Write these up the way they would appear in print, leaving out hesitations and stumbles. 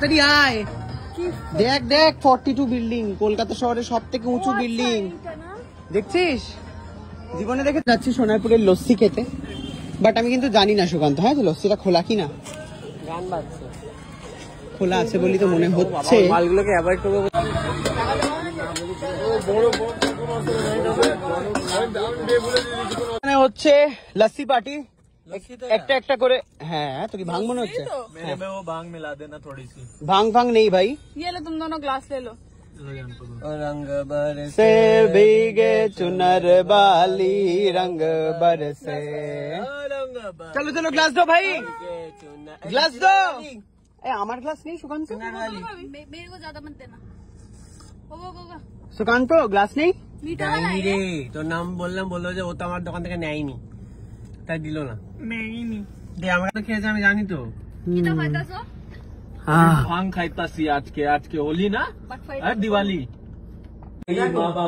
তাড়াতাড়ি আয়। দেখ দেখ 42 বিল্ডিং, কলকাতা শহরের সব থেকে উঁচু বিল্ডিং, দেখছিস? জীবনে দেখে যাচ্ছি সোনারপুরের লস্যি খেতে, বাট আমি কিন্তু জানি না সুকান্ত, হ্যাঁ লস্যিটা খোলা কিনা। গান বাজছে, খোলা আছে বলি তো মনে হচ্ছে। মালগুলোকে অ্যাভয়েড করবো। হচ্ছে লস্যি পার্টি, একটা একটা করে। হ্যাঁ তো কি ভাং মনে হচ্ছে? मेरे में वो भांग मिला देना थोड़ी सी। भांग भांग नहीं भाई, ये लो तुम दोनों ग्लास ले लो। रंग बरसे भीगे चुनर बाली, रंग बरसे। चलो चलो ग्लास दो भाई, ग्लास दो। हमारे ग्लास नहीं सुकांत, मेरे को ज्यादा मत देना। सुकांत ग्लास नहीं रे, तो नाम बोलना, बोलो जो वो तो हमारे दुकान থেকে নেয়নি, তাই দিল না। নেয়নি দে, আমরা তো খেয়েছি আমি জানি তো। कितना फायदा सो? ভাং খাইতাছি আজকে, আজকে হোলি না আর দিওয়ালি।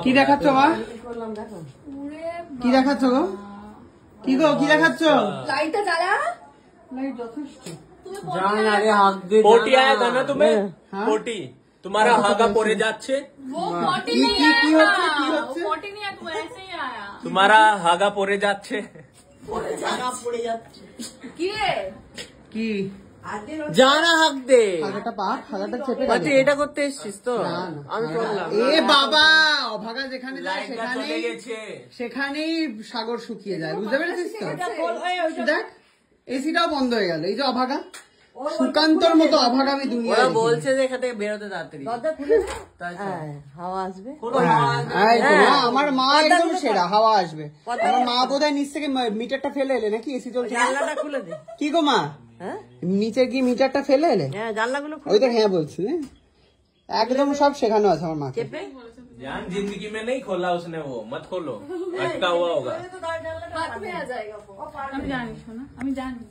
কি দেখাচ্ছ মা? কি দেখাচ্ছ গো? কি গো কি দেখাচ্ছ? लाइट জ্বালা, লাইট যথেষ্ট। जान अरे हाथ दे, पोटी आया था ना तुम्हें? पोटी तुम्हारा हागा पोरे जाच्छे, वो पोटी नहीं की आया होচ্ছে, था, की वो होচ্ছে? पोटी नहीं आया, तो ऐसे ही आया। तुम्हारा हागा पोरे जाच्छे। কি जाना हक दे। হাগাটা পা, হাগাটা চেপে তুই এটা করতে এসছিস তো? আমি করলাম। এ বাবা, অভাগা যেখানে যায় লাইটটা চলে সেখানেই, গেছে। সেখানেই সাগর শুকিয়ে যায়, বুঝতে পেরেছিস তো? দেখ এসিটাও বন্ধ হয়ে গেল, এই যে অভাগা, সুকান্তর মতো অভাগা আমি ওরা দুনিয়ায় বলছে যে এখান থেকে বেরোতে তাড়াতাড়ি, হাওয়া আসবে। আমার মা একদম সেরা, হাওয়া আসবে। আমার মা বোধহয় নিচ থেকে মিটারটা ফেলে এলে নাকি, এসি চলছে। জানলাটা খুলে দে। কি গো মা, হ্যাঁ নিচে কি মিটারটা ফেলে এলে? হ্যাঁ জানলাগুলো ওই তো হ্যাঁ বলছি, একদম সব শেখানো আছে আমার মাকে। চেপে। जान जिंदगी में नहीं खोला उसने, वो मत खोलो, अटका हुआ होगा। हाथ में आ जाएगा वो। আমি জানি শোনা, আমি জানি।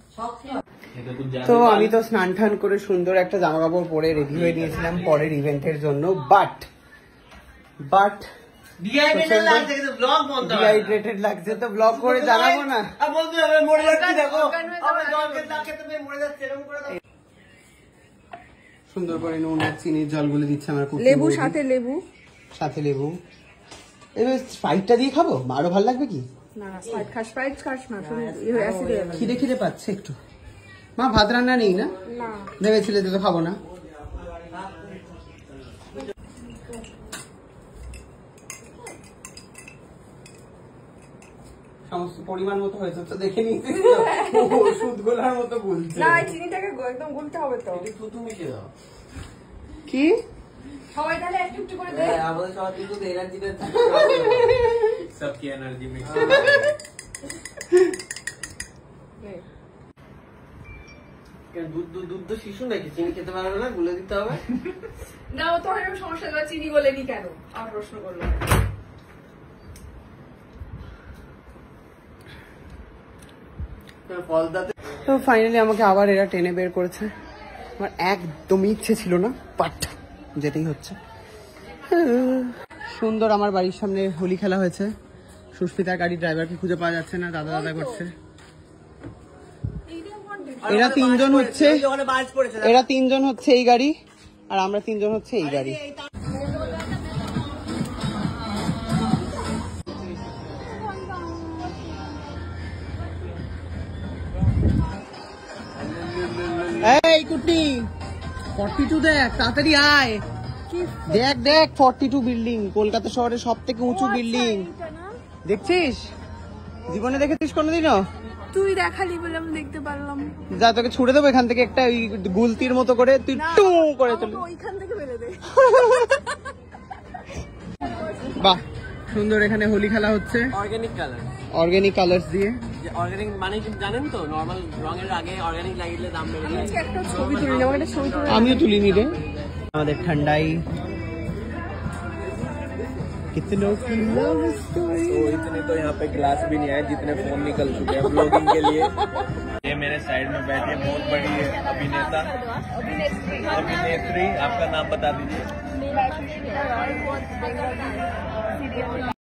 তো আমি তো স্নান টান করে সুন্দর একটা জামা কাপড় পরে রেডি হয়ে নিয়েছিলাম পরের ইভেন্টের জন্য, বাট ডিহাইড্রেটেড লাগছে কিন্তু ব্লগ বন্ধ। ডিহাইড্রেটেড লাগছে তো ব্লগ করে জানাবো না। আর বলতে হবে মরে যাচ্ছি, দেখো আমরা জল খেতে না খেতে পেয়ে মরে যাচ্ছি, এরকম করে দাও। সুন্দর করে নুন আর চিনির জল গুলে দিচ্ছে আমার কুকুর। লেবু সাথে লেবু, সাথে লেবু। এবার স্প্রাইটটা দিয়ে খাবো, আরো ভালো লাগবে কি? না না স্প্রাইট খাস না, শুধু অ্যাসিড হয়ে যাবে। খিদে খিদে পাচ্ছে একটু। মা ভাত রান্না নেই না? না ভেবেছিলে তো খাবো না। সমস্ত পরিমাণ মতো হয়েছে তো দেখে নিয়েছি, ওষুধ গোলার মতো বলছে। না, চিনিটাকে একদম গুলতে হবে তো। থুতু মিশে দাও। কি সবাই তাহলে একটু একটু করে দে। আমাদের সবার কিন্তু এনার্জিটা सबकी एनर्जी मिक्स। দুধ শিশু নাকি, চিনি খেতে পারবে না, গুলে দিতে হবে। না ও তো এরকম সমস্যা হলো, চিনি বলেনি কেন আমার প্রশ্ন করলো। তো ফাইনালি আমাকে আবার এরা টেনে বের করেছে, আমার একদমই ইচ্ছে ছিল না, বাট যেতেই হচ্ছে। সুন্দর আমার বাড়ির সামনে হোলি খেলা হয়েছে, সুস্মিতার গাড়ির ড্রাইভারকে খুঁজে পাওয়া যাচ্ছে না, দাদা দাদা করছে। এরা তিনজন হচ্ছে, এরা তিনজন হচ্ছে এই গাড়ি, আর আমরা তিনজন হচ্ছে এই গাড়ি। এই কুটি 42 দেখ, তাড়াতাড়ি আয়। দেখ দেখ 42 বিল্ডিং, কলকাতা শহরের সব থেকে উঁচু বিল্ডিং, দেখছিস? জীবনে দেখেছিস কোনোদিনও? তুই দেখালি বলে আমি দেখতে পারলাম। যা তোকে ছুড়ে দেবো এখান থেকে একটা গুলতির মতো করে, তুই টু করে চলে। ওইখান থেকে বেরো দে। বাহ সুন্দর, এখানে হোলি খেলা হচ্ছে অর্গানিক কালার, অর্গানিক কালার্স দিয়ে। অর্গানিক মানে কি জানেন তো, নরমাল রঙের আগে অর্গানিক লাগিয়ে দাম বেড়ে যায়। একটা ছবি তুলি না, একটা ছবি তুলি। আমিও তুলিনি রে। আমাদের ঠান্ডাই कितनों की लव स्टोरी। तो इतने तो यहाँ पे ग्लास भी नहीं आए जितने फोन निकल चुके हैं ब्लॉगिंग के लिए। ये मेरे साइड में बैठी है बहुत बड़ी अभिनेता, अभिनेत्री, आपका नाम बता दीजिए।